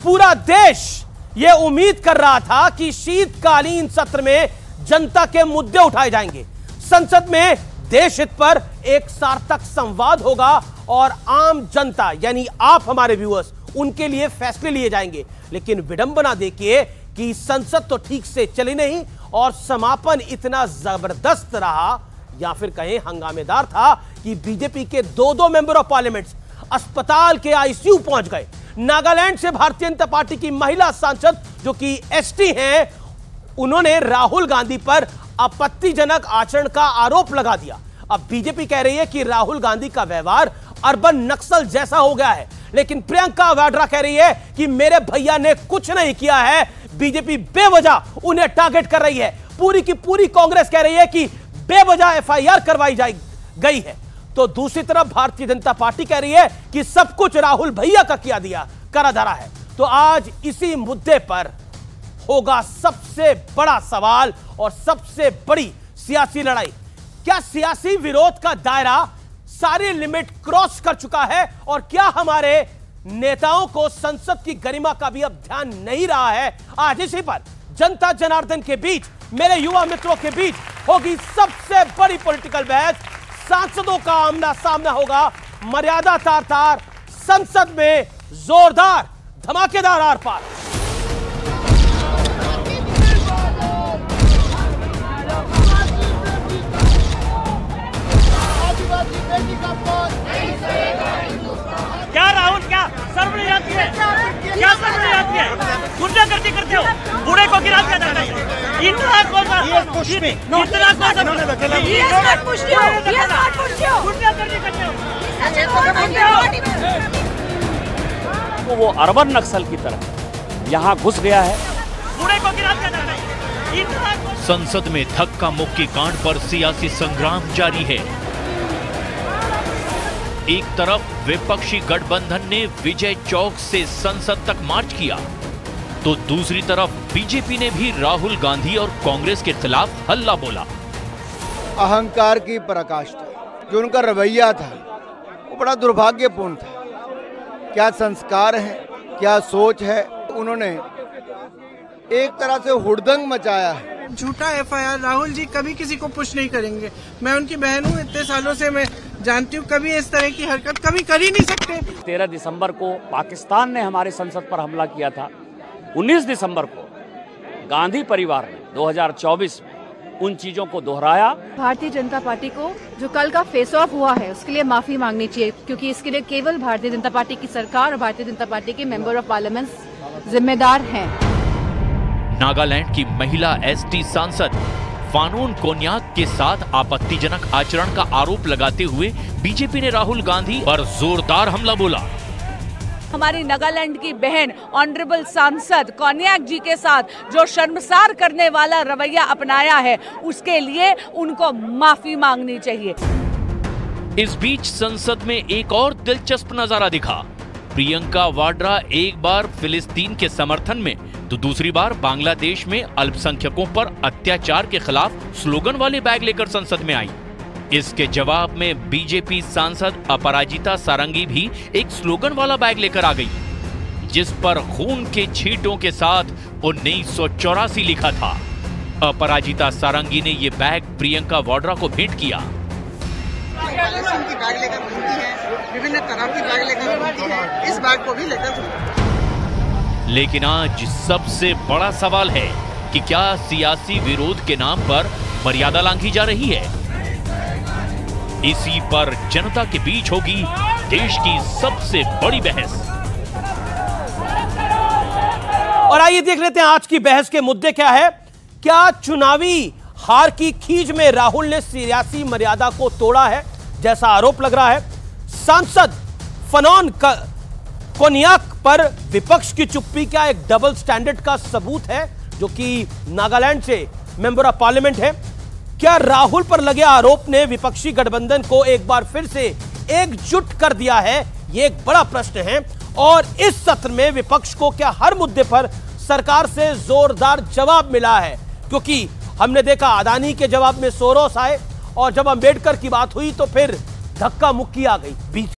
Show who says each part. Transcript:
Speaker 1: पूरा देश यह उम्मीद कर रहा था कि शीतकालीन सत्र में जनता के मुद्दे उठाए जाएंगे, संसद में देश हित पर एक सार्थक संवाद होगा और आम जनता यानी आप हमारे व्यूअर्स उनके लिए फैसले लिए जाएंगे। लेकिन विडंबना देखिए कि संसद तो ठीक से चली नहीं और समापन इतना जबरदस्त रहा या फिर कहें हंगामेदार था कि बीजेपी के दो मेंबर ऑफ पार्लियामेंट अस्पताल के आईसीयू पहुंच गए। नागालैंड से भारतीय जनता पार्टी की महिला सांसद जो कि एसटी हैं, उन्होंने राहुल गांधी पर आपत्तिजनक आचरण का आरोप लगा दिया। अब बीजेपी कह रही है कि राहुल गांधी का व्यवहार अर्बन नक्सल जैसा हो गया है, लेकिन प्रियंका वाड्रा कह रही है कि मेरे भैया ने कुछ नहीं किया है, बीजेपी बेवजह उन्हें टारगेट कर रही है। पूरी की पूरी कांग्रेस कह रही है कि बेवजह एफआईआर करवाई गई है। तो दूसरी तरफ भारतीय जनता पार्टी कह रही है कि सब कुछ राहुल भैया का करा धरा है। तो आज इसी मुद्दे पर होगा सबसे बड़ा सवाल और सबसे बड़ी सियासी लड़ाई। क्या सियासी विरोध का दायरा सारी लिमिट क्रॉस कर चुका है और क्या हमारे नेताओं को संसद की गरिमा का भी अब ध्यान नहीं रहा है? आज इसी पर जनता जनार्दन के बीच, मेरे युवा मित्रों के बीच होगी सबसे बड़ी पॉलिटिकल बहस। सांसदों का आमना सामना होगा, मर्यादा तार तार, संसद में जोरदार धमाकेदार आर पार।
Speaker 2: क्या राहुल, क्या शर्म नहीं आती है? क्या शर्म नहीं आती है? गुंडागर्दी करते हो, बूढ़े को गिरा दिया जाता है। इतना कौन सा गुंडागर्दी करते हो? वो अर्बन नक्सल की तरह यहाँ घुस गया है, बूढ़े को गिरा दिया जाता है।
Speaker 3: संसद में धक्का मुक्की कांड पर सियासी संग्राम जारी है। एक तरफ विपक्षी गठबंधन ने विजय चौक से संसद तक मार्च किया, तो दूसरी तरफ बीजेपी ने भी राहुल गांधी और कांग्रेस के खिलाफ हल्ला बोला।
Speaker 4: अहंकार की पराकाष्ठा, जो उनका रवैया था वो बड़ा दुर्भाग्यपूर्ण था। क्या संस्कार है, क्या सोच है, उन्होंने एक तरह से हुड़दंग मचाया है।
Speaker 5: झूठा एफआईआर, राहुल जी कभी किसी को पुश नहीं करेंगे। मैं उनकी बहन हूँ, इतने सालों से मैं जानती हूँ, कभी इस तरह की हरकत कभी कर ही नहीं सकते।
Speaker 2: 13 दिसंबर को पाकिस्तान ने हमारे संसद पर हमला किया था। 19 दिसंबर को गांधी परिवार ने 2024 में उन चीजों को दोहराया।
Speaker 6: भारतीय जनता पार्टी को जो कल का फेस ऑफ हुआ है उसके लिए माफी मांगनी चाहिए, क्योंकि इसके लिए केवल भारतीय जनता पार्टी की सरकार और भारतीय जनता पार्टी के मेंबर ऑफ पार्लियामेंट जिम्मेदार हैं।
Speaker 3: नागालैंड की महिला एसटी सांसद फानून कोन्याक के साथ आपत्तिजनक आचरण का आरोप लगाते हुए बीजेपी ने राहुल गांधी पर जोरदार हमला बोला।
Speaker 7: हमारी नागालैंड की बहन ऑनरेबल सांसद कोन्याक जी के साथ जो शर्मसार करने वाला रवैया अपनाया है, उसके लिए उनको माफी मांगनी चाहिए।
Speaker 3: इस बीच संसद में एक और दिलचस्प नजारा दिखा। प्रियंका वाड्रा एक बार फिलिस्तीन के समर्थन में तो दूसरी बार बांग्लादेश में अल्पसंख्यकों पर अत्याचार के खिलाफ स्लोगन वाले बैग लेकर संसद में आई। इसके जवाब में बीजेपी सांसद अपराजिता सारंगी भी एक स्लोगन वाला बैग लेकर आ गई, जिस पर खून के छींटों के साथ 1984 लिखा था। अपराजिता सारंगी ने ये बैग प्रियंका वाड्रा को भेंट किया।
Speaker 5: की बैग लेकर घूमती है, विभिन्न तरह की बैग लेकर घूमती है, इस बैग को भी लेकर।
Speaker 3: लेकिन आज सबसे बड़ा सवाल है कि क्या सियासी विरोध के नाम पर मर्यादा लांघी जा रही है? इसी पर जनता के बीच होगी देश की सबसे बड़ी बहस।
Speaker 1: और आइए देख लेते हैं आज की बहस के मुद्दे क्या है। क्या चुनावी हार की खींच में राहुल ने सियासी मर्यादा को तोड़ा है, जैसा आरोप लग रहा है? सांसद फानून कोन्याक पर विपक्ष की चुप्पी क्या एक डबल स्टैंडर्ड का सबूत है, जो कि नागालैंड से मेंबर ऑफ पार्लियामेंट है? क्या राहुल पर लगे आरोप ने विपक्षी गठबंधन को एक बार फिर से एकजुट कर दिया है? यह एक बड़ा प्रश्न है। और इस सत्र में विपक्ष को क्या हर मुद्दे पर सरकार से जोरदार जवाब मिला है? क्योंकि हमने देखा अदानी के जवाब में सोरोस आए और जब अंबेडकर की बात हुई तो फिर धक्का मुक्की आ गई बीच